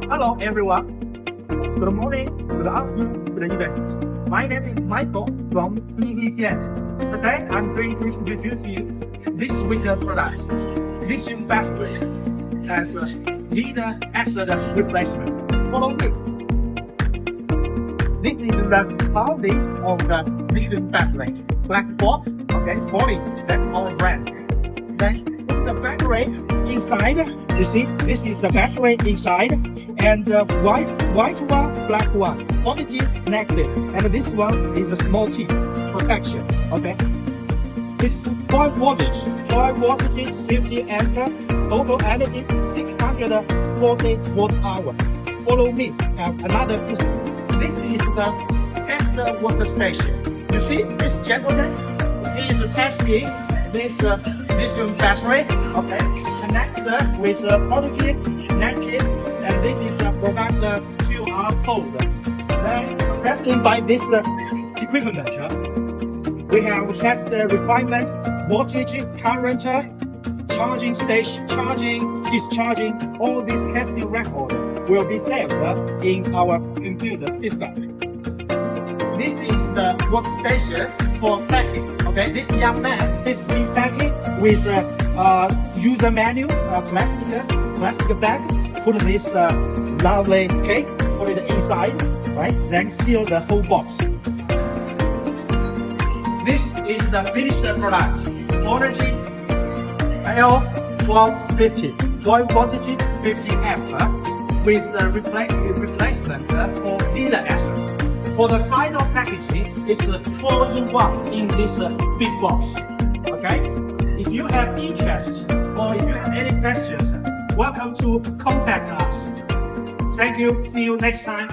Hello everyone. Good morning, good afternoon, good evening. My name is Michael from EVPN. Today I'm going to introduce you this winter product, lithium battery, as a leader acid replacement. Follow me. This is the founding of the lithium battery. Black box, okay, body, that's our brand. Then the battery inside, you see, this is the battery inside, and white one, black one, positive, negative, and this one is a small T, protection, okay? It's 5 voltage, 50 ampere, total energy 640 watt-hour. Follow me, another person. This is the test water station. You see, this gentleman is testing this lithium battery, okay, connected with positive, negative, and this is a product QR code. Then testing by this equipment, we have test refinement, voltage, current, charging station, charging, discharging. All these testing records will be saved in our computer system. This is the workstation for packing. Okay, this young man is repacking with user manual, plastic bag. Put this lovely cake, put it inside, right? Then seal the whole box. This is the finished product. Bounergy L1250, 12 voltage, 50 amp, with replacement for lead acid. For the final packaging, it's 4-in-1 in this big box. Okay? If you have interest or if you have any questions, welcome to contact us. Thank you. See you next time.